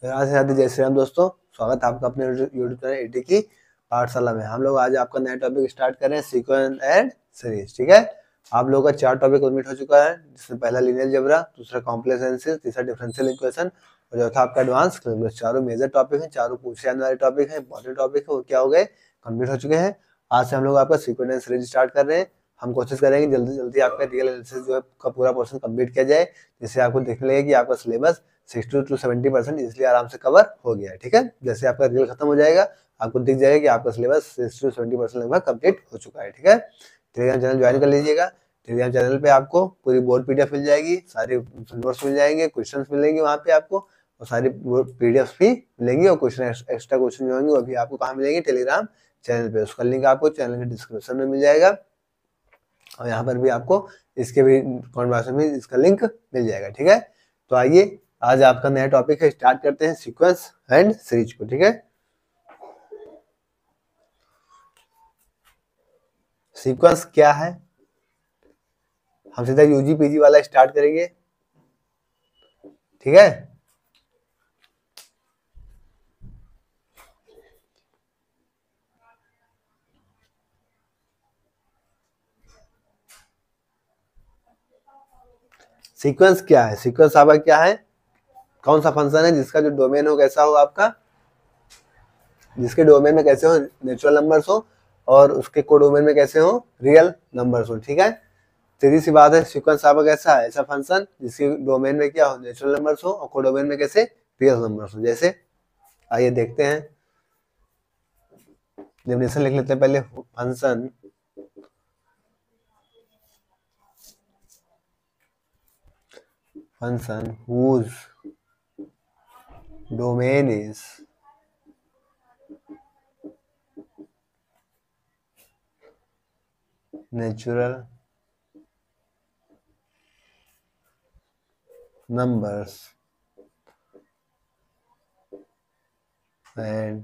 राधे राधे, जय श्री राम दोस्तों। स्वागत है आपका अपने यूट्यूब चैनल एटी की पाठशाला में। हम लोग आज आपका नया टॉपिक स्टार्ट कर रहे हैं, सीक्वेंस एंड सीरीज। ठीक है, आप लोगों का 4 टॉपिक कंप्लीट हो चुका है, जिसमें पहला लीनियर अलजेब्रा, दूसरा कॉम्प्लेक्स एनालिसिस, तीसरा डिफरेंशियल इक्वेशन और चौथा आपका एडवांस कैलकुलस। चारों मेजर टॉपिक हैं, चारों पूछे जाने वाले टॉपिक हैं, इंपॉर्टेंट टॉपिक है। वो क्या हो गए, कंप्लीट हो चुके हैं। आज से हम लोग आपका सीक्वेंस एंड सीरीज स्टार्ट कर रहे हैं। हम कोशिश करेंगे जल्दी जल्दी आपका रियल एनालिसिस जो है का पूरा पोर्शन कंप्लीट किया जाए, जिससे आपको देखने लगे कि आपका सिलेबस 60 to 70% इसलिए आराम से कवर हो गया है। ठीक है, जैसे आपका रियल खत्म हो जाएगा आपको दिख जाएगा कि आपका सिलेबस 60 to 70% लगभग कंप्लीट हो चुका है। ठीक है, टेलीग्राम चैनल ज्वाइन कर लीजिएगा। टेलीग्राम चैनल पे आपको पूरी बोर्ड पीडीएफ मिल जाएगी, सारे नोट्स मिल जाएंगे, क्वेश्चंस मिलेंगे वहाँ पे आपको, और सारी पीडीएफ भी मिलेंगी, और क्वेश्चन एक्स्ट्रा क्वेश्चन जो होंगे वो भी आपको कहाँ मिलेंगे, टेलीग्राम चैनल पे। उसका लिंक आपको चैनल के डिस्क्रिप्शन में मिल जाएगा, और यहाँ पर भी आपको इसके भी कॉन्वर्सेशन में इसका लिंक मिल जाएगा। ठीक है, तो आइए आज आपका नया टॉपिक है, स्टार्ट करते हैं सीक्वेंस एंड सीरीज को। ठीक है, सीक्वेंस क्या है, हम सीधा यूजी पीजी वाला स्टार्ट करेंगे। ठीक है, सीक्वेंस क्या है, सीक्वेंस आपका क्या है, कौन सा फंक्शन है जिसका जो डोमेन हो कैसा हो आपका, जिसके डोमेन में कैसे हो नेचुरल नंबर्स हो, और उसके कोडोमेन में कैसे हो रियल नंबर्स हो। ठीक है, सीधी सी बात है, सीक्वेंस आपका कैसा है, ऐसा फंक्शन जिसके डोमेन में क्या हो नेचुरल नंबर्स हो, और कोडोमेन में कैसे रियल नंबर्स हो। जैसे आइए देखते हैं, डेफिनेशन लिख लेते हैं पहले। Function whose domain is natural numbers and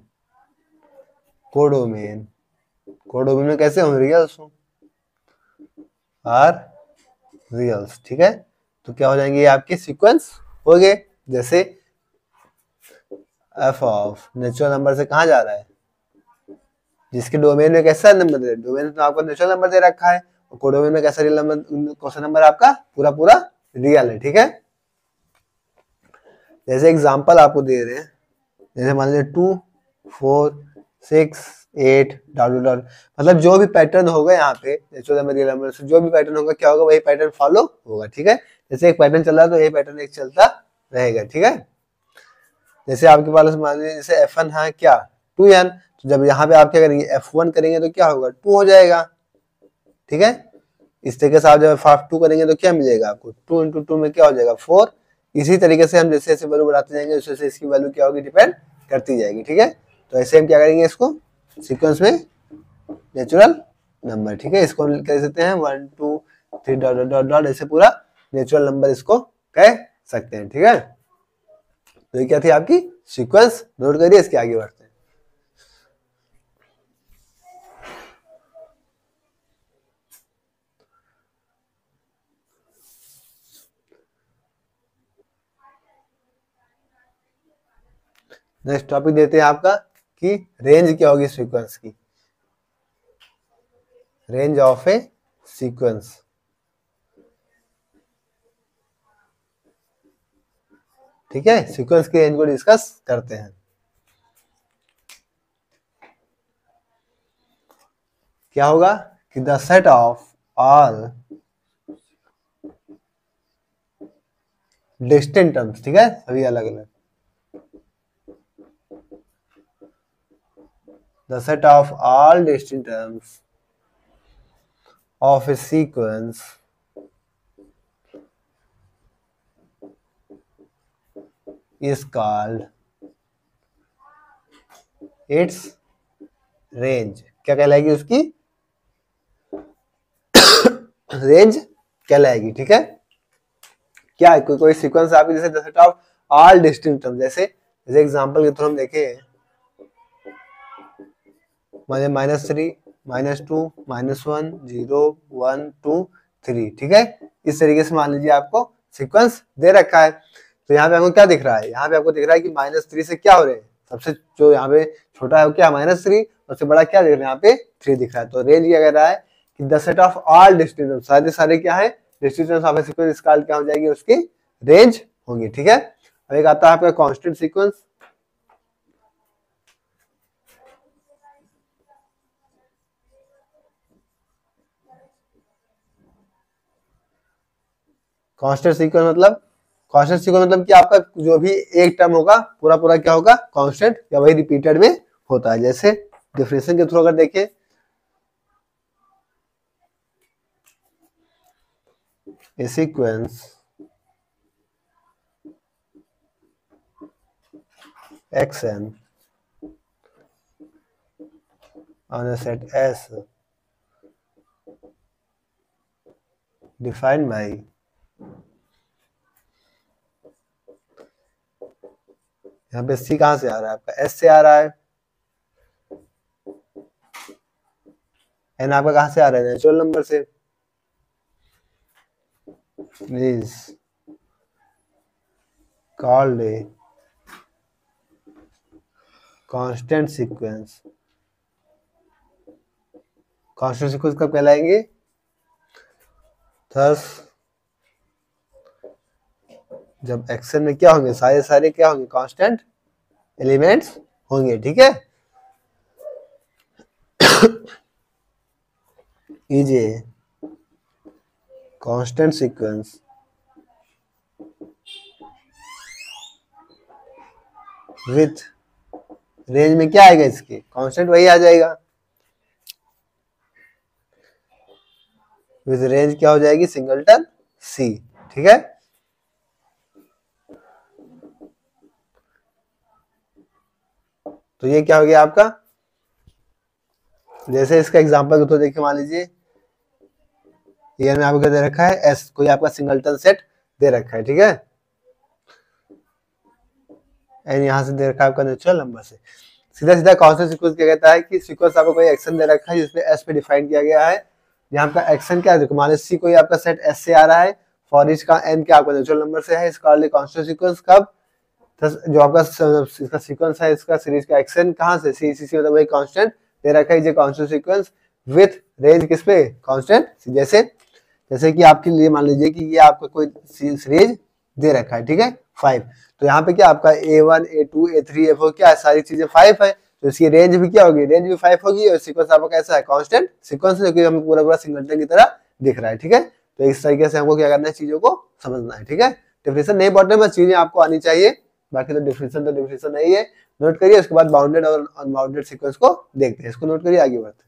codomain, codomain में कैसे हो रियल्स हो, आर रियल्स। ठीक है, तो क्या हो जाएंगे ये आपके सीक्वेंस हो गए। जैसे एफ ऑफ नेचुरल नंबर से कहाँ जा रहा है, जिसके डोमेन में कैसा नंबर दे, डोमेन तो आपको नेचुरल नंबर दे रखा है, और कोडोमेन में कैसा रियल नंबर, कौन सा नंबर आपका पूरा पूरा रियल है। ठीक है, जैसे एग्जांपल आपको दे रहे हैं, जैसे मान लीजिए 2 4 6 8 डॉट डॉट, मतलब जो भी पैटर्न होगा यहाँ पे नेचुरल नंबर रियल नंबर से जो भी पैटर्न होगा क्या होगा, वही पैटर्न फॉलो होगा। ठीक है, जैसे एक पैटर्न चल रहा है तो यही पैटर्न एक चलता रहेगा। ठीक है, जैसे आपके पास मान लीजिए जैसे F1 है क्या 2n, तो जब यहाँ पे आप क्या करेंगे F1 करेंगे तो क्या होगा 2 हो जाएगा। ठीक है, इस तरीके से आप जब F2 करेंगे तो क्या मिलेगा आपको 2 into 2 में क्या हो जाएगा 4। इसी तरीके से हम जैसे जैसे वैल्यू बढ़ाते जाएंगे वैसे वैसे इसकी वैल्यू क्या होगी डिपेंड करती जाएगी। ठीक है, तो ऐसे हम क्या करेंगे इसको सीक्वेंस में नेचुरल नंबर। ठीक है, इसको कह सकते हैं 1 2 3 डॉट डॉट डॉट, ऐसे पूरा नेचुरल नंबर इसको कह सकते हैं। ठीक है, तो ये क्या थी आपकी सीक्वेंस, नोट करिए, इसके आगे बढ़ते हैं। नेक्स्ट टॉपिक देते हैं आपका कि रेंज क्या होगी सीक्वेंस की, रेंज ऑफ ए सीक्वेंस। ठीक है, सीक्वेंस की रेंज को डिस्कस करते हैं। क्या होगा कि the set of all distinct terms, ठीक है सभी अलग अलग, the set of all distinct terms of a sequence is called its range। क्या कहलाएगी उसकी रेंज कहलाएगी। ठीक है, क्या है कोई सीक्वेंस आपकी जैसे the set of all distinct terms, जैसे एग्जांपल के थ्रू हम देखें -3 -2 -1 0 1 2 3। ठीक है, इस तरीके से मान लीजिए आपको सीक्वेंस दे रखा है। तो यहाँ पे हमको क्या दिख रहा है, यहाँ पे आपको दिख रहा है कि -3 से क्या हो रहे हैं, सबसे जो यहाँ पे छोटा है वो क्या -3, सबसे बड़ा क्या दिख रहा है यहाँ पे 3 दिख रहा है। तो रेंज क्या कह रहा है कि the set of all distribution, सारे सारे क्या है डिस्ट्रीब्यूशन ऑफ ए सीक्वेंस इसका क्या हो जाएगी, उसकी रेंज होगी। ठीक है, अब एक आता है आपका कांस्टेंट सीक्वेंस। कांस्टेंट सीक्वेंस मतलब कि आपका जो भी एक टर्म होगा पूरा पूरा क्या होगा कांस्टेंट या वही रिपीटेड में होता है। जैसे डिफरेंशिएशन के थ्रू अगर देखें, ए sequence xn on a set S defined by यहाँ पे C कहां से आ रहा है आपका S से आ रहा है, n आपका कहां से आ रहा है नेचुरल नंबर से, is called a constant sequence। Constant sequence कब कहलाएंगे, थस जब एक्शन में क्या होंगे सारे सारे क्या होंगे कांस्टेंट एलिमेंट्स होंगे। ठीक है, is a constant sequence with range में क्या आएगा इसके कांस्टेंट वही आ जाएगा, विथ रेंज क्या हो जाएगी सिंगलटन सी। ठीक है, तो ये क्या हो गया आपका, जैसे इसका एग्जांपल तो देखिए, मान लीजिए ये में आपको क्या दे रखा है एस, कोई आपका सिंगलटन सेट दे रखा है। ठीक है, एंड यहां से दे रखा है आपका नेचुरल नंबर से। सीधा सीधा कांस्टेंट सीक्वेंस क्या कहता है कि सीक्वेंस आपको कोई एक्शन दे रखा है जिसमें एस पे डिफाइन किया गया है, यहाँ आपका एक्शन क्या है, मान सी कोई आपका सेट एस से आ रहा है, फॉर ईच का एन क्या आपका नेचुरल नंबर से है, इसका कांस्टेंट सीक्वेंस कब, जो आपका इसका सीक्वेंस है इसका सीरीज का एक्शन कहां से सी मतलब वही कांस्टेंट दे रखा है, ये कांस्टेंट सीक्वेंस विथ रेंज किस पे कांस्टेंट। जैसे कि आपके लिए मान लीजिए कि ये आपका कोई सीरीज दे रखा है, ठीक है 5, तो यहाँ पे क्या आपका A1 A2 A3 A4 क्या है सारी चीजें 5 है, तो इसकी रेंज भी क्या होगी, रेंज भी 5 होगी, और सीक्वेंस आपका कैसा है कांस्टेंट सीक्वेंस, जो कि हमें पूरा पूरा सिंगलटन की तरह दिख रहा है। ठीक है, तो इस तरीके से हमको क्या करना है, चीजों को समझना है। ठीक है, डिफिनेशन नहीं पढ़ने में चीजें आपको आनी चाहिए, बाकी तो डिफिनेशन नहीं है, नोट करिए। उसके बाद बाउंडेड और अनबाउंडेड सीक्वेंस को देखते हैं, इसको नोट करिए, आगे बढ़ते हैं।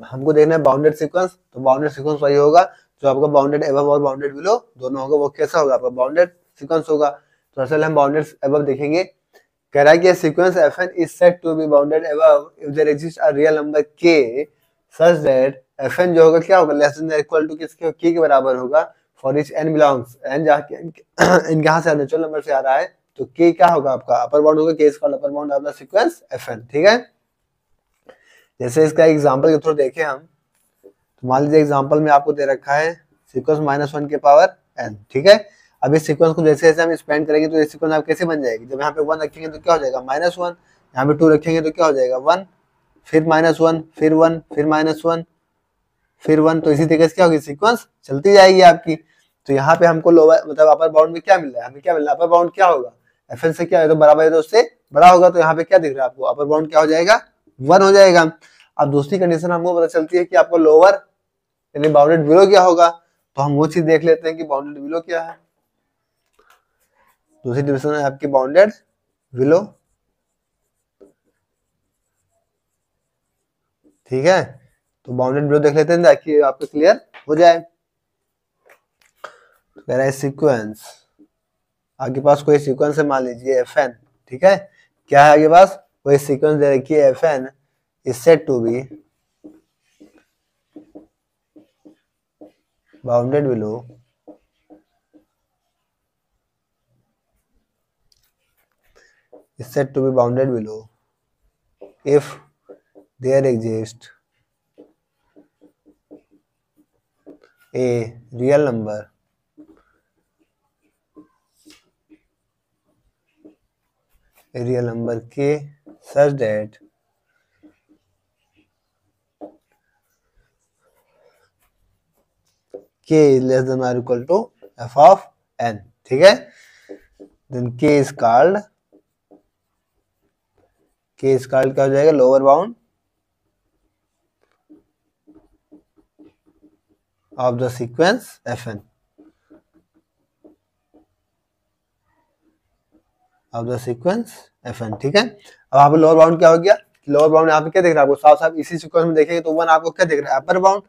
हमको देखना है बाउंडेड सीक्वेंस, तो बाउंडेड सीक्वेंस वही होगा जो आपका बाउंडेड एबव और बाउंडेड बिलो दोनों होगा, वो कैसा होगा आपका बाउंडेड सीक्वेंस होगा। तो असल हम बाउंडेड एबव देखेंगे, कह रहा है कि sequence fn is said to be bounded above if there exists a real number k such that fn जो होगा क्या होगा लेस देन इक्वल टू किसके k के बराबर होगा for each n belongs n जाके n कहां से नेचुरल नंबर से आ रहा है, तो k क्या होगा आपका अपर बाउंड होगा, k इसका upper bound of the sequence fn। ठीक है, जैसे इसका एग्जांपल के थ्रू देखें हम, तो मान लीजिए एग्जांपल में आपको दे रखा है सीक्वेंस -1 के पावर n। ठीक है, अब इस सीक्वेंस को जैसे जैसे हम एक्सपेंड करेंगे तो ये सीक्वेंस आप कैसे बन जाएगी, जब यहाँ पे 1 रखेंगे तो क्या हो जाएगा -1, यहाँ पे 2 रखेंगे तो क्या हो जाएगा 1, फिर -1, फिर 1, फिर -1, फिर 1, तो इसी तरीके से क्या होगी सीक्वेंस चलती जाएगी आपकी। तो यहाँ पे हमको लोअर मतलब अपर बाउंड में क्या मिल रहा है, हमें क्या मिल रहा है, अपर बाउंड क्या होगा fn से क्या है तो बराबर है तो उससे बड़ा होगा, तो यहाँ पे क्या दिख रहा है आपको अपर बाउंड क्या हो जाएगा 1 हो जाएगा। अब दूसरी कंडीशन हमको पता चलती है कि आपको लोअर यानी बाउंडेड बिलो क्या होगा, तो हम वो चीज देख लेते हैं कि बाउंडेड बिलो क्या है। दूसरी डिविजन है आपकी बाउंडेड बिलो। ठीक है, तो बाउंडेड बिलो देख लेते हैं ताकि आपको क्लियर हो जाए। कह रहा है सीक्वेंस, आपके पास कोई सीक्वेंस है मान लीजिए fn। ठीक है, क्या है आगे पास कोई सीक्वेंस दे रखी है fn is said to be bounded below is said to be bounded below if there exists a real number k such that k is less than or equal to f of n, ठीक है। then k is called क्या हो जाएगा, lower bound of the sequence fn, ठीक है। अब यहाँ पे लोअर बाउंड क्या हो गया, लोअर बाउंड यहाँ पे क्या दिख रहा है आपको, साफ साफ इसी सीक्वेंस में देखेंगे तो 1 आपको क्या दिख रहा है, अपर बाउंड,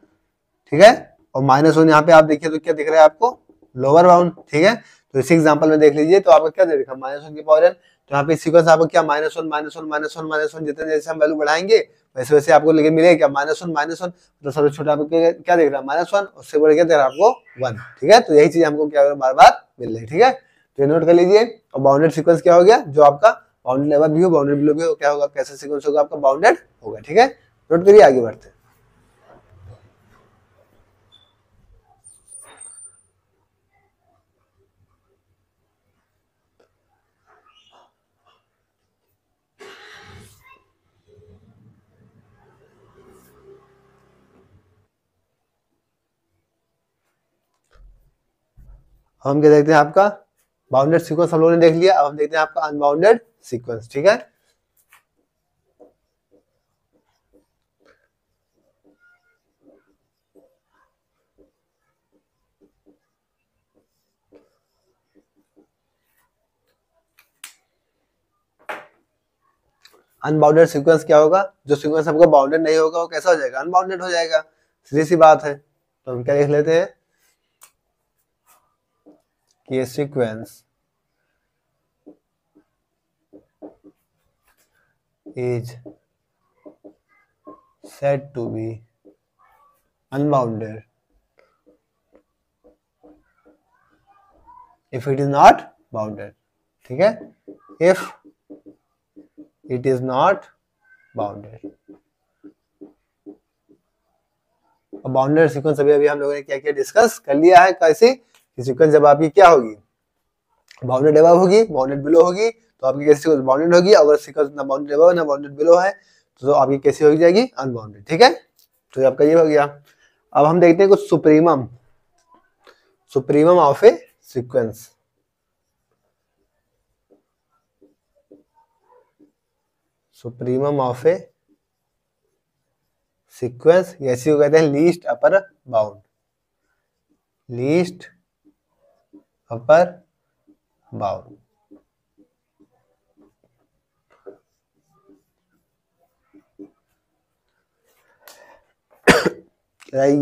ठीक है। और -1 यहाँ पे आप देखिए तो क्या दिख रहा है आपको, लोअर बाउंड, ठीक है। तो इसी एग्जांपल में देख लीजिए तो आपको क्या दे रखा है, -1 की पावर n। तो यहाँ पे सीक्वेंस आपको क्या -1 जितने जैसे हम वैल्यू बढ़ाएंगे वैसे वैसे आपको लेकिन मिलेगा क्या, -1 तो सबसे छोटा आपको क्या दिख रहा है, -1, उससे बड़े क्या दिख रहा है आपको 1, ठीक है। तो यही चीज हमको क्या बार बार मिल रही है, ठीक है। तो ये नोट कर लीजिए। और बाउंडेड सीक्वेंस क्या हो गया, जो आपका बाउंडेड लेवल भी हो, बाउंडेड बिलो भी हो, क्या होगा, कैसा सीक्वेंस होगा आपका, बाउंडेड होगा, ठीक है। नोट करिए, आगे बढ़ते हैं। हम क्या देखते हैं, आपका बाउंडेड सीक्वेंस हम लोगों ने देख लिया। अब हम देखते हैं आपका अनबाउंडेड सीक्वेंस, ठीक है। अनबाउंडेड सीक्वेंस क्या होगा, जो सीक्वेंस आपका बाउंडेड नहीं होगा वो कैसा हो जाएगा, अनबाउंडेड हो जाएगा, सीधी सी बात है। तो हम क्या लिख लेते हैं कि ये sequence is said to be unbounded if it is not bounded, ठीक है, if it is not bounded। अब बाउंडेड सीक्वेंस अभी हम लोगों ने क्या क्या डिस्कस कर लिया है, कैसे सीक्वेंस जब आपकी क्या होगी, बाउंडेड अबव होगी, बाउंडेड बिलो होगी, तो आपकी कैसी सीक्वेंस बाउंडेड होगी। अगर सीक्वेंस ना बाउंडेड अबव ना बाउंडेड बिलो है तो आपकी कैसी हो जाएगी, अनबाउंडेड, ठीक है। तो आपका ये हो गया। अब हम देखते हैं कुछ supremum of A sequence. Supremum of A sequence, ऐसी को कहते हैं least upper bound, least upper bound.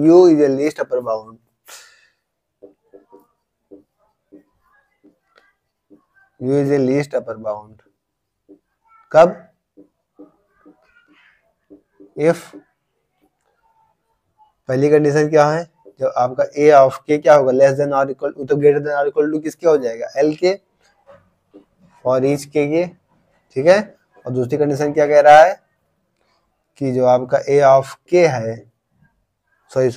U is a least upper bound, U is a least upper bound कब, if पहली कंडीशन क्या है, जब आपका A ऑफ K क्या होगा, लेस देन और इक्वल, तो ग्रेटर देन और इक्वल टू किसके हो जाएगा, L के, फॉर ईच K के, ठीक है। और दूसरी कंडीशन क्या कह रहा है कि जो आपका A ऑफ K है, सॉरी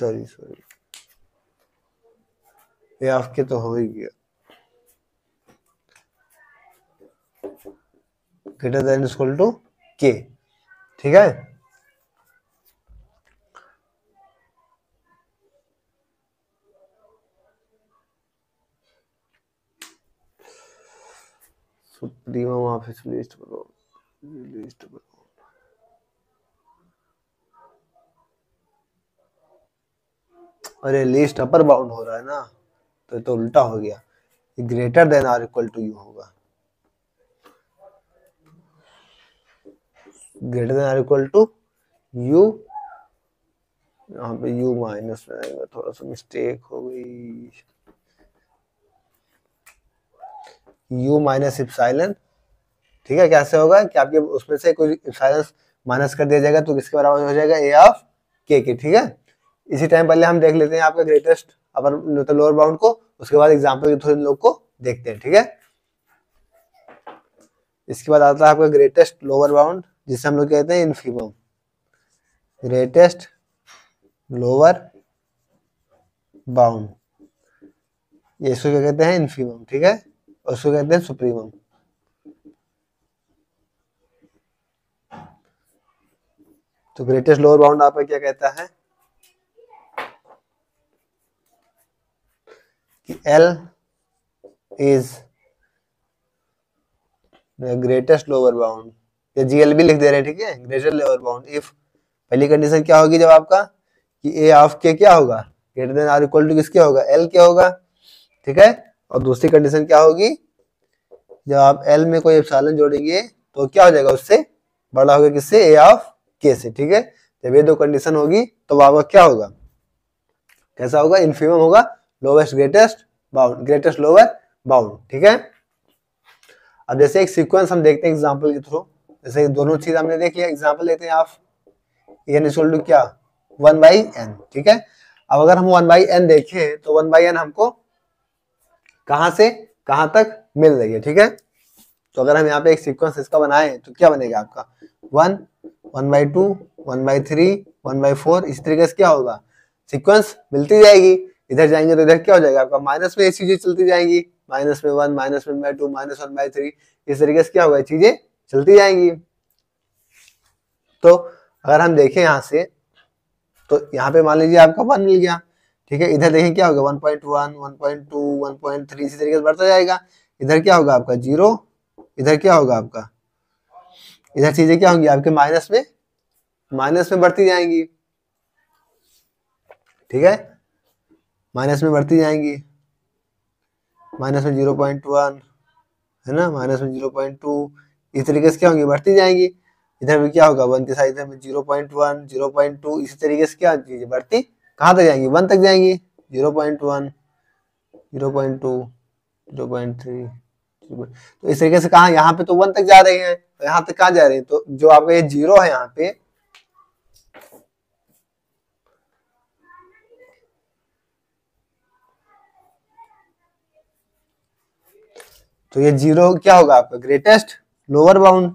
A ऑफ K तो हो ही गया, greater than equal to K, ठीक है। सुप्रीमम ऑफ इस लिस्ट अरे लिस्ट अपर बाउंड हो रहा है ना, तो उल्टा हो गया, ग्रेटर देन और इक्वल टू यू होगा, ग्रेटर देन और इक्वल टू यू, यहाँ पे यू माइनस में आएगा, थोड़ा सा मिस्टेक हो गई, यू माइनस इप्सिलॉन, ठीक है। कैसे होगा कि आपके उसमें से कोई इप्सिलॉन माइनस कर दिया जाएगा तो किसके बराबर हो जाएगा, ए ऑफ के, ठीक है। इसी टाइम पहले हम देख लेते हैं आपका ग्रेटेस्ट अपर मतलब लोअर बाउंड को, उसके बाद एग्जाम्पल के थ्रू इन लोग को देखते हैं, ठीक है। इसके बाद आता है आपका ग्रेटेस्ट लोअर बाउंड, जिसे हम लोग कहते हैं इन्फीमम, ग्रेटेस्ट लोअर बाउंड, ये इसको क्या कहते हैं, इन्फीमम, ठीक है, और उसको कहते हैं सुप्रीमम। तो ग्रेटेस्ट लोअर बाउंड आपका क्या कहता है कि L is greatest lower bound, या GL भी लिख दे रहे हैं, ठीक है, ग्रेटेस्ट लोअर बाउंड इफ, पहली कंडीशन क्या होगी जब आपका कि A ऑफ K क्या होगा, greater than or equal to किसके होगा, L क्या होगा, ठीक है। और दूसरी कंडीशन क्या होगी, जब आप L में कोई एप्सिलॉन जोड़ेंगे तो क्या हो जाएगा, उससे बड़ा होगा किससे, A ऑफ K से, ठीक है। जब ये दो कंडीशन होगी तो आपका क्या होगा, कैसा होगा, इन्फीमम होगा, lowest greatest bound, greatest lower bound, ठीक है। अब जैसे एक सीक्वेंस हम देखते हैं एग्जांपल के थ्रू, जैसे दोनों चीज हमने देख लिया, एग्जांपल लेते हैं आप n इक्वल टू क्या, 1/n, ठीक है। अब अगर हम 1/n देखें तो 1/n हमको कहां से कहां तक मिल रही है, ठीक है। तो अगर हम यहाँ पे एक सीक्वेंस इसका बनाए तो क्या बनेगा आपका 1, 1/2, 1/3, 1/4, इस तरीके से क्या होगा, सीक्वेंस मिलती जाएगी। इधर जाएंगे तो इधर क्या हो जाएगा आपका, माइनस में ये चीजें चलती जाएंगी, माइनस में 1, माइनस 1/2, माइनस 1/3, इस तरीके से क्या होगा, चीजें चलती जाएंगी। तो अगर हम देखें यहाँ से, तो यहाँ पे मान लीजिए आपका 1 मिल गया, ठीक है। इधर देखें क्या होगा 1.1, 1.2, 1.3, इसी तरीके से बढ़ता जाएगा। इधर क्या होगा आपका 0, इधर क्या होगा आपका, इधर चीजें क्या होंगी आपके माइनस में बढ़ती जाएंगी, ठीक है, माइनस में बढ़ती जाएंगी, माइनस में 0.1 है ना, माइनस में 0.2, इस तरीके से क्या होंगी, बढ़ती जाएंगी। इधर भी क्या होगा 1 के साथ इधर में 0.1, 0.2, इसी तरीके से क्या चीजें बढ़ती कहाँ तक जाएंगी, 1 तक जाएंगी, 0.1, 0.2, 0.3, तो इस तरीके से कहा, यहाँ पे तो 1 तक जा रही है, तो यहाँ तक कहाँ जा रही है, तो जो आपका ये 0 है यहाँ पे, तो ये 0 क्या होगा आपका greatest lower bound,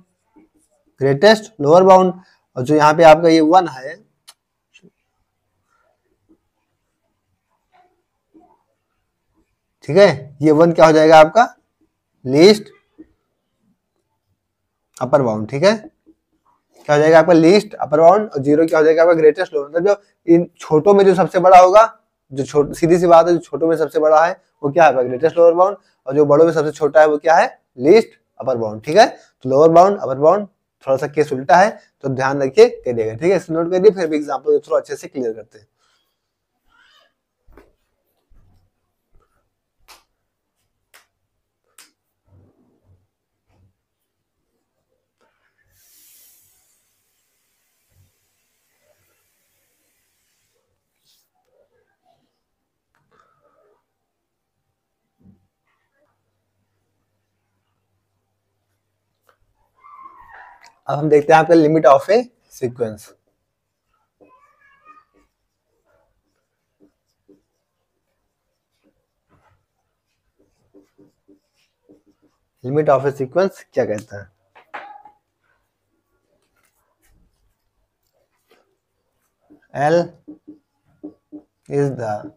greatest lower bound. और जो यहाँ पे आपका ये 1 है, ठीक है, ये 1 क्या हो जाएगा आपका लीस्ट अपर बाउंड, ठीक है, क्या हो जाएगा आपका लीस्ट अपर बाउंड, और 0 क्या हो जाएगा आपका ग्रेटेस्ट लोअर। मतलब जो इन छोटों में जो सबसे बड़ा होगा, जो सीधी सी बात है, जो छोटों में सबसे बड़ा है वो क्या है ग्रेटेस्ट लोअर बाउंड, और जो बड़ों में सबसे छोटा है वो क्या है लीस्ट अपर बाउंड, ठीक है। तो लोअर बाउंड अपर बाउंड थोड़ा सा केस उल्टा है, तो ध्यान रखिए करिएगा, ठीक है, इसे नोट करिए, फिर भी एग्जांपल के थ्रू अच्छे से क्लियर करते हैं। अब हम देखते हैं आपका limit of A sequence. Limit of A sequence क्या कहता है, L is the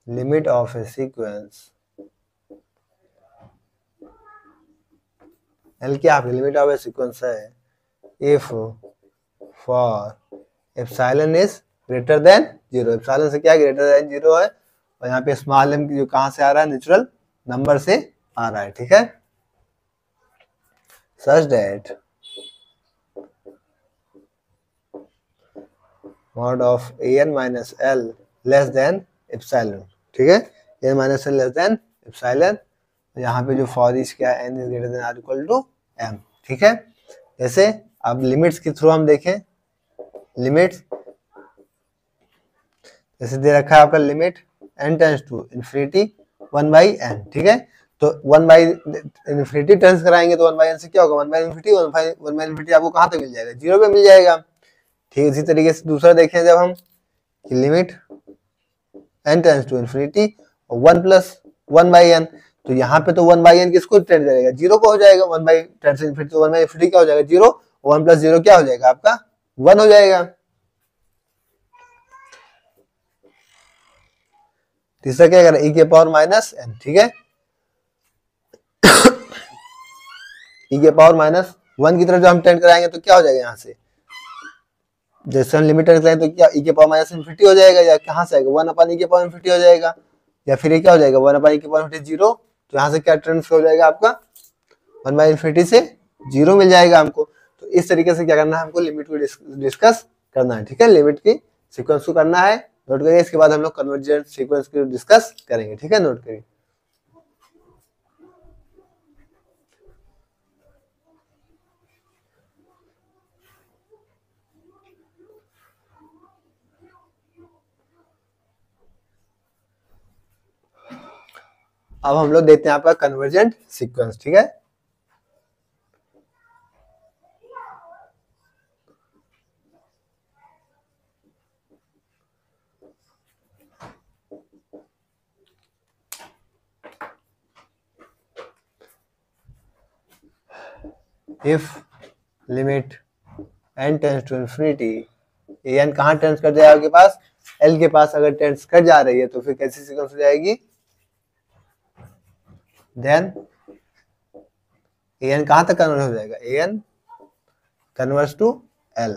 limit of a sequence, L क्या आपकी लिमिट ऑफ ए सीक्वेंस है, if for epsilon is greater than 0, epsilon से क्या ग्रेटर देन 0 है, और यहाँ पे स्मॉल m जो कहाँ से आ रहा है, नेचुरल नंबर से आ रहा है, ठीक है, such that mod of an minus l less than epsilon, ठीक है, n minus L less than epsilon. यहाँ पे जो फॉर ईच क्या है, n is greater than or equal to m, ठीक है। जैसे अब लिमिट्स के थ्रू हम देखें, लिमिट्स जैसे दे रखा है आपका limit n tends to infinity 1/n, ठीक है, तो 1/इन्फिनिटी टेंस कराएंगे तो 1/n से क्या होगा 1/इन्फिनिटी, 1/इन्फिनिटी आपको कहाँ तक मिल जाएगा 0 पे मिल जाएगा, ठीक है। इसी तरीके से दूसरा देखें जब हम limit n tends to infinity और 1 प्लस 1 बाई एन, तो यहाँ पे तो 1 बाई एन किसको टेंड करेगा, जीरो को हो जाएगा, 1 बाई टेंड्स टू इन्फिनिटी, तो 1 बाई इन्फिनिटी क्या हो जाएगा, जीरो, 1 प्लस जीरो क्या हो जाएगा आपका 1 हो जाएगा। तीसरा क्या करें, e के पावर माइनस n, ठीक है, e के पावर माइनस 1 की तरफ जब हम टेंड कराएंगे तो क्या हो जाएगा, यहाँ से जैसे हम लिमिट टेंड कराएंगे तो क्या e के पावर माइनस इन्फिनिटी हो जाएगा, या कहाँ से आएगा 1 अपॉन e के पावर इन्फिनिटी हो जाएगा, या फिर ये क्या हो जाएगा 1 अपॉन e के पावर इन्फिनिटी जीरो, तो यहाँ से क्या ट्रांसफर हो जाएगा आपका 1 बाई इन्फिनिटी से जीरो मिल जाएगा हमको। तो इस तरीके से क्या करना है, हमको लिमिट को डिस्कस करना है, ठीक है, लिमिट की सीक्वेंस को करना है, नोट करिए। इसके बाद हम लोग कन्वर्जेंट सीक्वेंस को डिस्कस करेंगे, ठीक है, नोट करिए। अब हम लोग देखते हैं आपका कन्वर्जेंट सीक्वेंस, ठीक है। If limit n tends to infinity, ये n कहाँ टेंड्स कर जाएगा आपके पास, l के पास अगर टेंड्स कर जा रही है तो फिर कैसी सीक्वेंस हो जाएगी, देन an कहाँ तक कन्वर्ट हो जाएगा, an converts to l,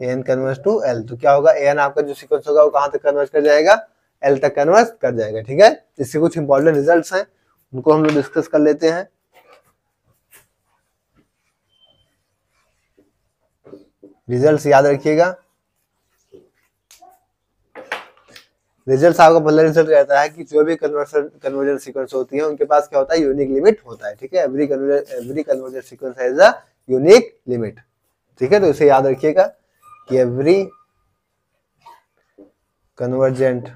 an converts to l, तो क्या होगा an आपका जो सीक्वेंस होगा वो कहाँ तक कन्वर्ट कर जाएगा, l तक कन्वर्ट कर जाएगा, ठीक है। इससे कुछ इंपॉर्टेंट रिजल्ट्स हैं, उनको हम लोग डिस्कस कर लेते हैं। रिजल्ट्स याद रखिएगा, रिजल्ट आपका पहला रिजल्ट रहता है कि जो भी कन्वर्जन सीक्वेंस होती है उनके पास क्या होता है, यूनिक लिमिट होता है, ठीक है, every conversion sequence has a unique limit, ठीक है, तो इसे याद रखिएगा कि every convergent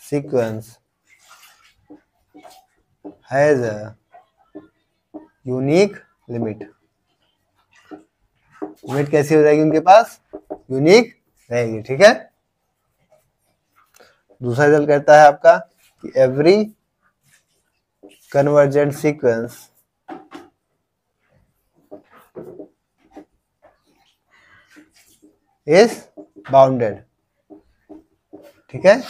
sequence has a unique limit. Limit कैसी हो जाएगी उनके पास, यूनिक रहेगी, ठीक है। दूसरा रिजल्ट कहता है आपका कि every convergent sequence is bounded, ठीक है,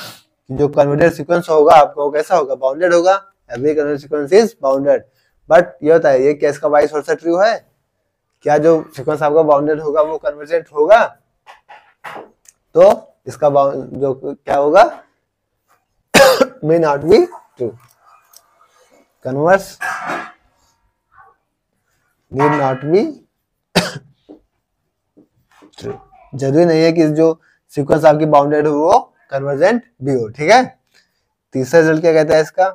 जो कन्वर्जेंट सीक्वेंस होगा आपका वो कैसा होगा, बाउंडेड होगा, every convergent sequence is bounded. But ये होता है, ये केस का वाइस वर्सा ट्रू है, क्या जो सीक्वेंस आपका बाउंडेड होगा वो कन्वर्जेंट होगा, तो इसका जो क्या होगा may not be true, converse need not be true, जरूरी नहीं है कि जो सीक्वेंस आपकी बाउंडेड हो वो कन्वर्जेंट भी हो, ठीक है। तीसरा रिजल्ट क्या कहता है इसका,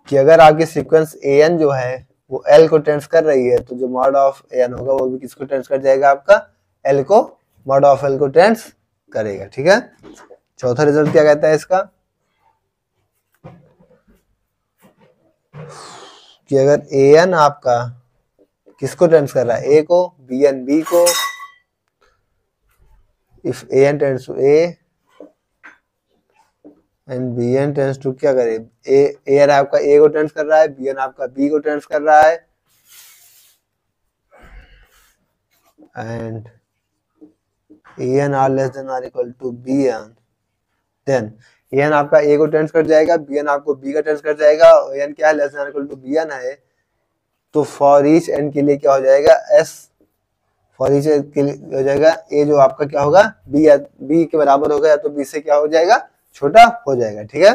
कि अगर आपकी सीक्वेंस an जो है वो l को टेंड्स कर रही है तो जो मॉड ऑफ an होगा वो भी किसको टेंड्स कर जाएगा, आपका l को, मॉड ऑफ l को टेंड्स करेगा, ठीक है। चौथा रिजल्ट क्या कहता है इसका, कि अगर an आपका किसको टेंड्स कर रहा है, a को, bn b को, if an tends to a and bn tends to क्या करे, an आपका a को टेंड्स कर रहा है, bn आपका b को टेंड्स कर रहा है, and an are less than or equal to bn, then an आपका a को टेंड्स कर जाएगा, bn आपको b का टेंड्स कर जाएगा, और n क्या है, less than or equal to bn है, तो फॉर ईच n के लिए क्या हो जाएगा, s फॉर ईच के लिए हो जाएगा a जो आपका क्या होगा, b के बराबर होगा, या तो b से क्या हो जाएगा, छोटा हो जाएगा, ठीक है।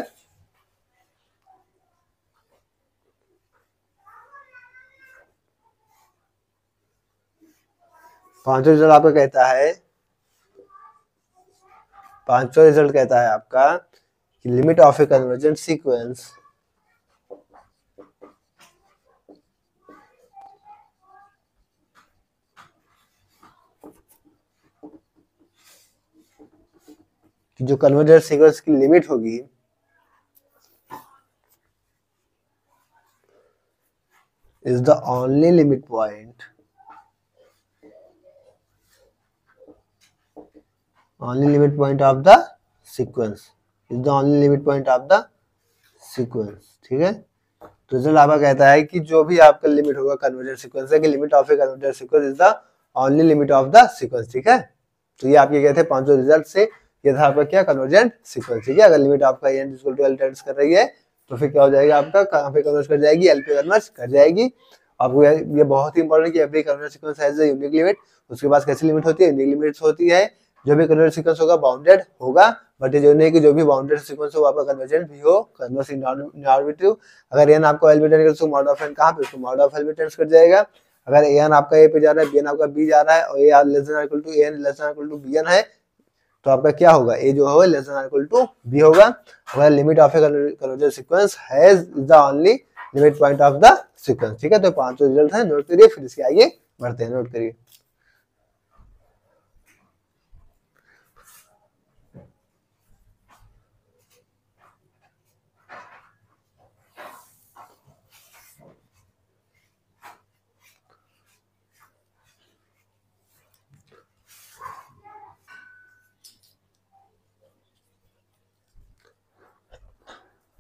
पांचवा रिजल्ट आपका कहता है, पांचवा रिजल्ट कहता है आपका कि limit of a convergent sequence जो कन्वर्जेंट सीक्वेंस की लिमिट होगी is the only limit point of the sequence, is the only limit point of the sequence। ठीक है, तो रिजल्ट आपका कहता है कि जो भी आपका लिमिट होगा कन्वर्जेंट सीक्वेंस है कि limit of a convergent sequence is the only limit of the sequence. ठीक है, तो ये आपके कहते हैं पांचों रिजल्ट से ये था आपका क्या कन्वर्जेंट सीक्वेंस। ठीक है, अगर लिमिट आपका n equal to l tends कर रही है तो फिर क्या हो जाएगा आपका कहां पे कन्वर्ज कर जाएगी, l पे कन्वर्ज कर जाएगी। आपको ये बहुत ही इंपॉर्टेंट है कि every convergent sequence has a unique limit. उसके पास कैसी लिमिट होती है, यूनिक लिमिट्स होती है। जो भी कन्वर्जेंट सीक्वेंस होगा बाउंडेड होगा, बट ये जो नहीं कि जो भी बाउंडेड सीक्वेंस हो आपका कन्वर्जेंट भी हो, कन्वर्स इनऑर्बिटिव। अगर n आपको l पे टेंड करे तो मॉड ऑफ n कहां पे, उसको मॉड ऑफ l पे टेंड कर जाएगा। अगर an आपका a पे जा रहा है, bn आपका b जा रहा है और a less than equal to an less than equal to bn है, तो आपका क्या होगा, a जो है less than equal to b होगा। अगर limit of a convergent sequence has the only limit point of the sequence. ठीक है, तो पांचों रिजल्ट है, नोट करिए, फिर इसके आगे बढ़ते हैं, नोट करिए।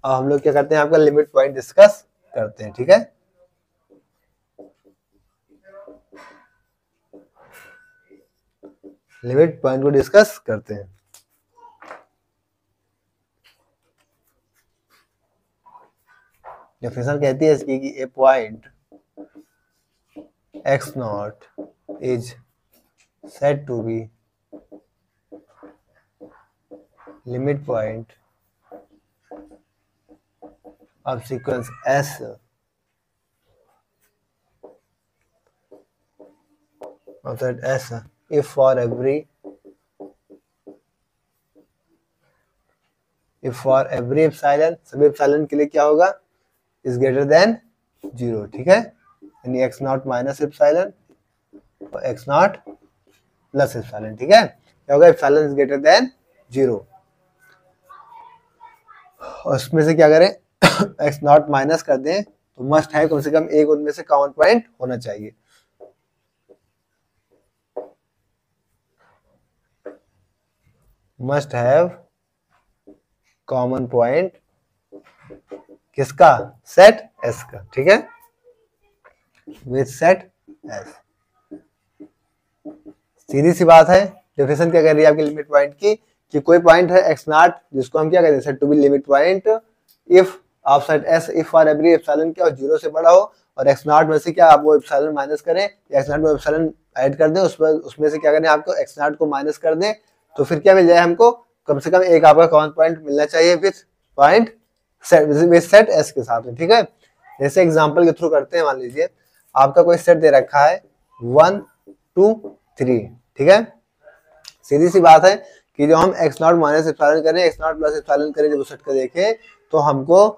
अब हम लोग क्या करते हैं, आपका लिमिट पॉइंट डिस्कस करते हैं। ठीक है, लिमिट पॉइंट को डिस्कस करते हैं। डेफिनेशन कहती है इसकी कि a point x naught is said to be limit point of sequence S of that S if for every epsilon, सभी epsilon के लिए क्या होगा, is greater than 0। ठीक है, यानी x नॉट माइनस एप्सिलॉन और x नॉट प्लस एप्सिलॉन। ठीक है, क्या होगा, एप्सिलॉन इज ग्रेटर देन 0। और उसमें से क्या करें, x नॉट माइनस कर दें तो मस्ट है कम से कम एक उनमें से कॉमन पॉइंट होना चाहिए। मस्ट हैव कॉमन पॉइंट किसका, सेट S का। ठीक है, विथ सेट S। सीधी सी बात है, डेफिनेशन क्या कर रही है आपकी लिमिट पॉइंट की कि कोई पॉइंट है x नॉट जिसको हम क्या कहते हैं, set to be limit point if of set S if for every epsilon क्या 0 से बड़ा हो और x नॉट में से क्या आप वो एप्सिलॉन माइनस करें या x नॉट में एप्सिलॉन ऐड कर दें, उसमें से क्या करें आपको x नॉट को माइनस कर दें, तो फिर क्या मिल जाए हमको, कम से कम एक आपका कॉमन पॉइंट मिलना चाहिए विथ पॉइंट सेट S के साथ में। ठीक है, जैसे एग्जांपल के थ्रू करते हैं, मान लीजिए आपका कोई सेट दे रखा है 1 2 3। ठीक है, सीधी सी बात है कि जो हम x नॉट माइनस एप्सिलॉन करें, x नॉट प्लस एप्सिलॉन करें, जब उस सेट को देखें तो हमको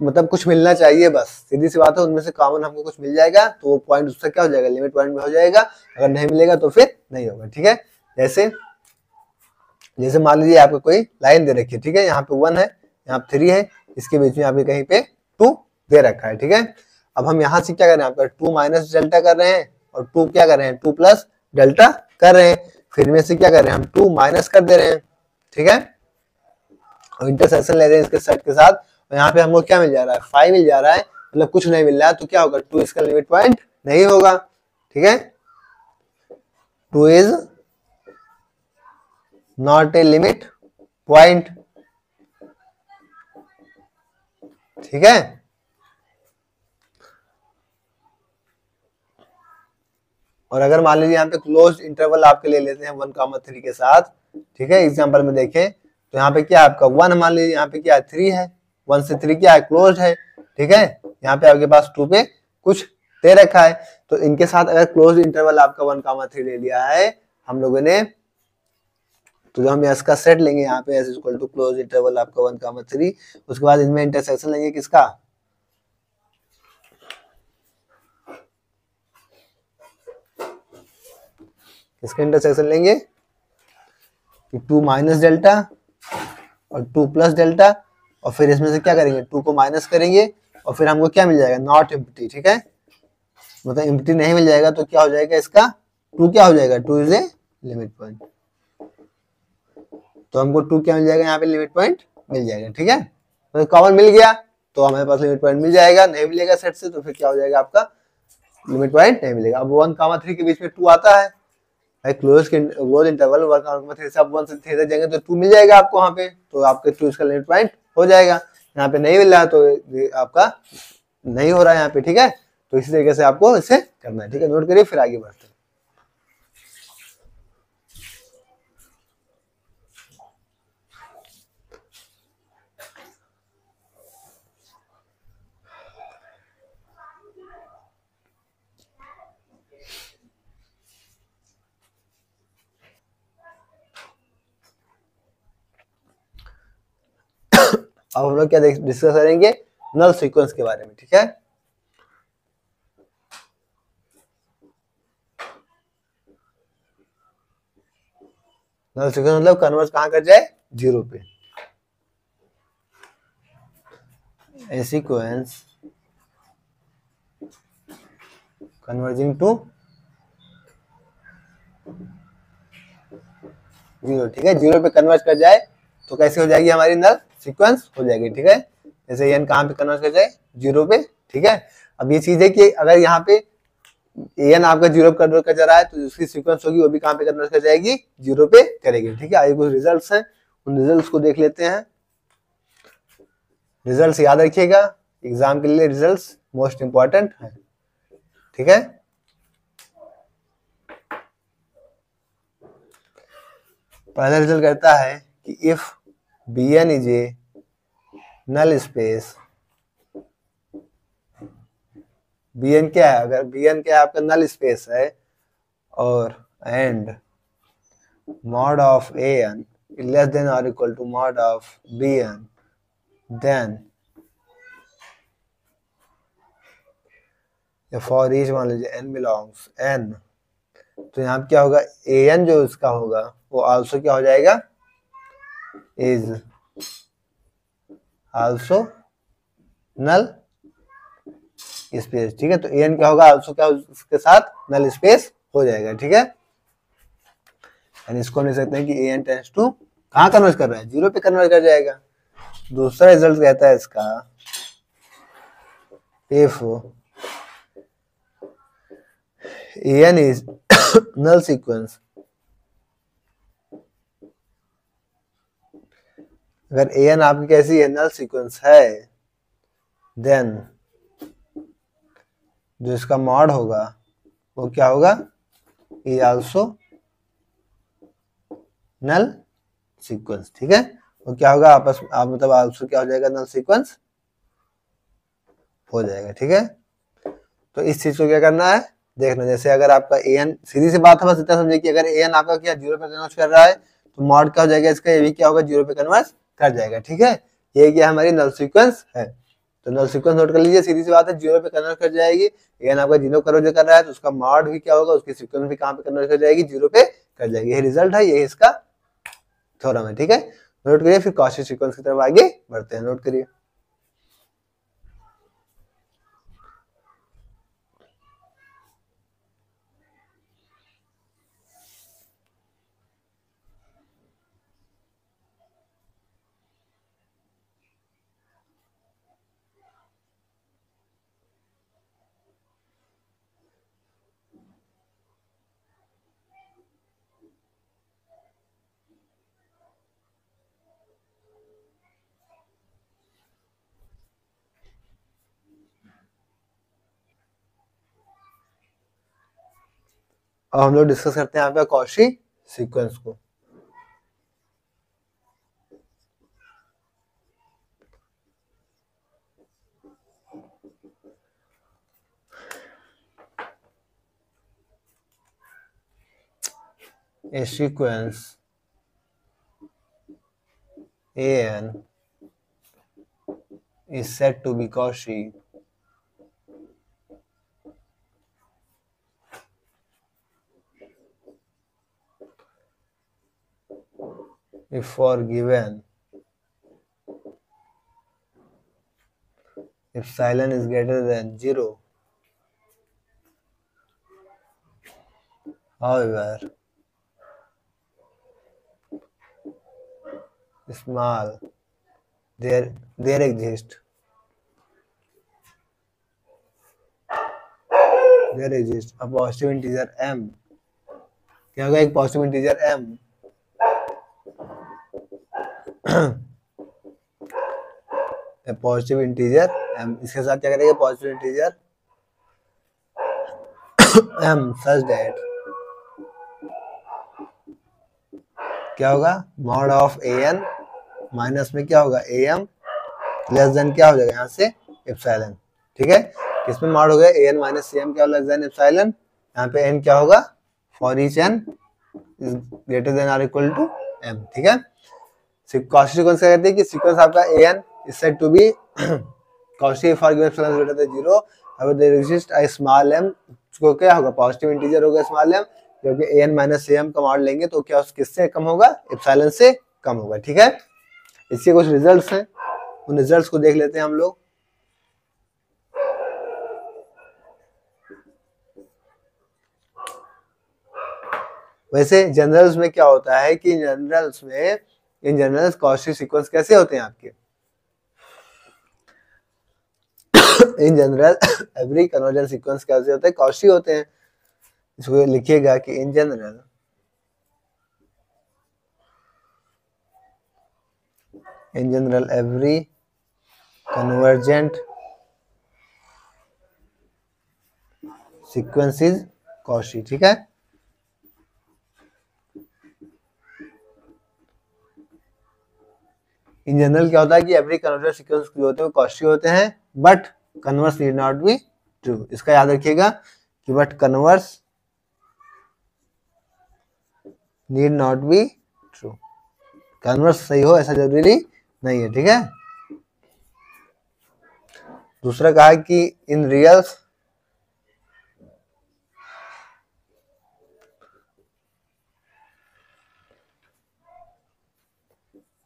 मतलब कुछ मिलना चाहिए, बस सीधी सी बात है, उनमें से कॉमन हमको कुछ मिल जाएगा तो वो पॉइंट उससे क्या हो जाएगा, लिमिट पॉइंट में हो जाएगा। अगर नहीं मिलेगा तो फिर नहीं होगा। ठीक है, जैसे मान लीजिए आपको कोई लाइन दे रखी है। ठीक है, यहाँ पे 1 है, यहाँ पे 3 है, इसके बीच में आपके कहीं पे 2 दे रखा है। ठीक है, अब हम यहाँ से क्या कर रहे हैं, आपका 2 माइनस डेल्टा कर रहे हैं और 2 क्या कर रहे हैं, 2 प्लस डेल्टा कर रहे हैं, फिर में से क्या कर रहे हैं, हम 2 माइनस कर दे रहे हैं। ठीक है, और इंटरसेक्शन ले रहे हैं इसके सेट के साथ, और यहाँ पे हमको क्या मिल जा रहा है, 5 मिल जा रहा है, मतलब कुछ नहीं मिल रहा है, तो क्या होगा, 2 इसका लिमिट पॉइंट नहीं होगा। ठीक है, 2 is not a limit point. ठीक है, और अगर मान लीजिए यहाँ पे क्लोज इंटरवल आपके ले लेते हैं 1,3 के साथ। ठीक है, एग्जांपल में देखें तो यहाँ पे क्या आपका 1 मान लीजिए, यहाँ पे क्या 3 है, 1 से 3 क्या है, क्लोज है। ठीक है, यहाँ पे आपके पास 2 पे कुछ दे रखा है, तो इनके साथ अगर क्लोज इंटरवल आपका 1,3 ले लिया है हम लोगों ने, तो जो हम S का सेट लेंगे यहाँ पे S equal to close interval आपका 1,3, उसके बाद इनमें इंटरसेक्शन लेंगे किसका, इसका इंटरसेक्शन लेंगे कि 2 माइनस डेल्टा और 2 प्लस डेल्टा, और फिर इसमें से क्या करेंगे, 2 को माइनस करेंगे और फिर हमको क्या मिल जाएगा, नॉट एम्प्टी। ठीक है, मतलब एम्प्टी नहीं मिल जाएगा तो क्या हो जाएगा इसका, टू क्या हो जाएगा, two is a limit point. तो हमको टू क्या मिल जाएगा यहाँ पे, लिमिट पॉइंट मिल जाएगा, ठीक है। तो कॉमन मिल गया तो हमारे पास लिमिट पॉइंट मिल जाएगा, नहीं मिलेगा सेट से तो फिर क्या हो जाएगा आपका, लिमिट पॉइंट नहीं मिलेगा। अब 1, 3 के बीच में 2 आता है भाई, क्लोज इंटरवल 1, 3 से अब 1 से 3 तक जाएंगे तो 2 मिल जाएगा आपको वहां पे, तो आपके 2 इसका लिमिट पॉइंट हो जाएगा। यहाँ पे नहीं मिल रहा है तो आपका नहीं हो रहा है यहाँ पे, ठीक है। तो इसी तरीके से आपको इसे करना है, ठीक है। नोट करिए फिर आगे बढ़ते हैं। अब हम लोग क्या डिस्कस करेंगे, नल सीक्वेंस के बारे में, ठीक है। नल सीक्वेंस मतलब कन्वर्स कहाँ कर जाए, जीरो पे। ए सीक्वेंस कन्वर्जिंग टू जीरो, ठीक है। जीरो पे कन्वर्ज कर जाए तो कैसे हो जाएगी हमारी नल सीक्वेंस हो जाएगी, ठीक है। जैसे एन कहाँ पे कन्वर्ज कर जाए, जीरो पे, ठीक है। अब ये चीज है कि अगर यहाँ पे एन आपका जीरो पे कन्वर्ट कर जा रहा है तो उसकी सीक्वेंस होगी वो भी कहाँ पे कन्वर्ट कर जाएगी, जीरो पे करेगी, ठीक है। आगे कुछ रिजल्ट्स हैं, उन रिजल्ट्स को देख लेते हैं। रिजल्ट्स याद रखिएगा, एग्जाम के लिए रिजल्ट्स मोस्ट इंपॉर्टेंट है, ठीक है। पहला रिजल्ट कहता है कि if B N is a null space, B N क्या है, अगर बी एन क्या है आपका नल स्पेस है, और and mod of an is less than or equal to mod of bn, then for each मान लीजिए n belongs n, तो यहाँ क्या होगा, an जो इसका होगा वो also क्या हो जाएगा, is also null स्पेस, ठीक है। तो an क्या होगा, also क्या उसके साथ नल स्पेस हो जाएगा, ठीक है। यानी इसको हम लिख सकते हैं कि an टेंड्स टू कहाँ कन्वर्ट कर रहा है, जीरो पे कन्वर्ट कर जाएगा। दूसरा रिजल्ट कहता है इसका, if an is null sequence, अगर an आपकी कैसी है, नल सीक्वेंस है, देन जो इसका मॉड होगा वो क्या होगा, इज आल्सो नल सीक्वेंस, ठीक है। वो क्या होगा आपस आप मतलब आल्सो क्या हो जाएगा, नल सीक्वेंस हो जाएगा, ठीक है। तो इस चीज को क्या करना है देखना, जैसे अगर आपका an, सीधी सी बात है, बस इतना समझिए कि अगर an आपका क्या जीरो पे कन्वर्ट कर रहा है तो मॉड क्या हो जाएगा इसका, ये भी क्या होगा, जीरो पे कन्वर्ट कर जाएगा, ठीक है। ये क्या हमारी नल सीक्वेंस है। तो नल सीक्वेंस नोट कर लीजिए, सीधी सी बात है, जीरो पे कन्वर्ट कर जाएगी। एन आपका जीरो कन्वर्ट कर रहा है तो उसका मॉड भी क्या होगा, उसकी सीक्वेंस भी कहाँ पे कन्वर्ट कर जाएगी, जीरो पे कर जाएगी। ये रिजल्ट है, ये इसका थ्योरम है, ठीक है। नोट करिए, फिर कॉची सीक्वेंस की तरफ आगे बढ़ते हैं, नोट करिए। अब हम लोग डिस्कस करते हैं यहाँ पे कॉची सीक्वेंस को। A sequence an is said to be Cauchy if for given if psilon is greater than 0 however small, there exists a positive integer m. क्या होगा? एक positive integer m, positive integer m, इसके साथ क्या करेंगे? Positive integer m such that क्या होगा? Mod of an minus में क्या होगा? am लेस देन क्या हो जाएगा यहाँ से? एप्सिलॉन। ठीक है, किसमें मॉड हो गया? an माइनस am क्या लेस देन एप्सिलॉन। यहाँ पे n क्या होगा? For each n is greater than or equal to m। ठीक है, कॉची सीक्वेंस क्या कहते हैं कि सीक्वेंस आपका an is said to be Cauchy for given epsilon greater than 0 अगर there exist a small m, उसको क्या होगा? पॉजिटिव इंटीजर होगा स्मॉल m, क्योंकि an माइनस am का मॉड लेंगे तो क्या किससे कम होगा? एप्सिलॉन से कम होगा। ठीक है, इसके कुछ रिजल्ट्स हैं, उन रिजल्ट्स को देख लेते हैं हम लोग। वैसे जनरल्स में क्या होता है कि इन जनरल्स कॉची सीक्वेंस कैसे होते हैं आपके? In general every conversion sequence कैसे होते हैं? कॉची होते हैं। इसको लिखिएगा कि in general every convergent sequence is Cauchy. ठीक है, इन जनरल क्या होता है कि एवरी कन्वर्जेंट सीक्वेंस जो होते हैं कॉची होते हैं, but converse need not be true. इसका याद रखिएगा कि but converse need not be true, converse सही हो ऐसा जरूरी नहीं है। ठीक है, दूसरा कहा है कि इन रियल्स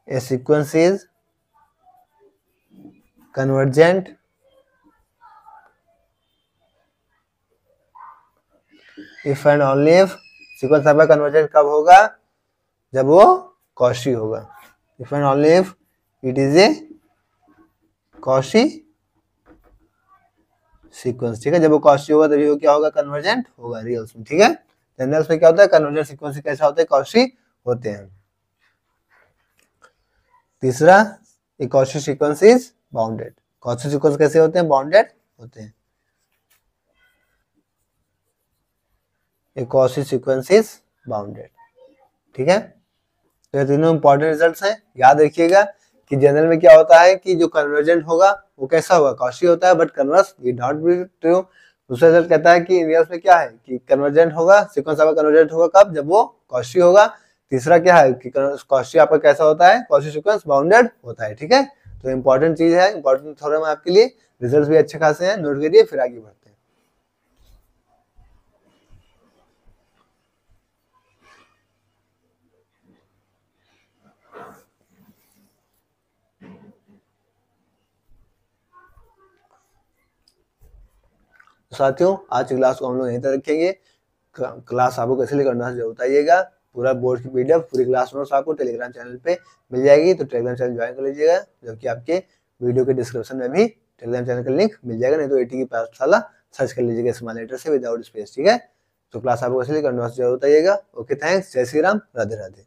a sequence is convergent if and only if sequence आपका कन्वर्जेंट कब होगा? जब वो कॉची होगा। If and only if it is a Cauchy sequence. ठीक है, जब वो कॉची होगा तभी वो क्या होगा? कन्वर्जेंट होगा रियल्स में। ठीक है, जनरल्स में क्या होता है? कन्वर्जेंट सीक्वेंस कैसा होता है? कॉची होते हैं। तीसरा, a Cauchy sequence is bounded. Cauchy sequence कैसे होते हैं? बाउंडेड होते हैं। A Cauchy sequence is bounded. ठीक है, तो ये तीनों इंपॉर्टेंट रिजल्ट्स हैं, याद रखिएगा कि जनरल में क्या होता है कि जो कन्वर्जेंट होगा वो कैसा होगा? कॉची होता है, but converse need not be true. दूसरा रिजल्ट कहता है कि रियल्स में क्या है कि कन्वर्जेंट होगा, सीक्वेंस आपका कन्वर्जेंट होगा कब? जब वो कॉची होगा। तीसरा क्या है कि कॉची आपका कैसा होता है? कॉची सीक्वेंस बाउंडेड होता है। ठीक है, तो इंपॉर्टेंट चीज है, इंपॉर्टेंट थ्योरम है आपके लिए। रिजल्ट भी अच्छे खासे हैं, नोट करिए, फिर आगे बढ़ते हैं। साथियों, आज की क्लास को हम लोग यहीं तक रखेंगे। क्लास आपको कैसे करना है बताइएगा। पूरा बोर्ड की पीडीएफ, पूरी क्लास नोट्स आपको टेलीग्राम चैनल पे मिल जाएगी, तो टेलीग्राम चैनल ज्वाइन कर लीजिएगा, जबकि आपके वीडियो के डिस्क्रिप्शन में भी टेलीग्राम चैनल का लिंक मिल जाएगा, नहीं तो एटी की पाठशाला सर्च कर लीजिएगा स्मॉल लेटर से विदाउट स्पेस। ठीक है, तो क्लास आपको कैसे करना है जरूर बताइएगा। ओके, थैंक्स, जय श्री राम, राधे राधे।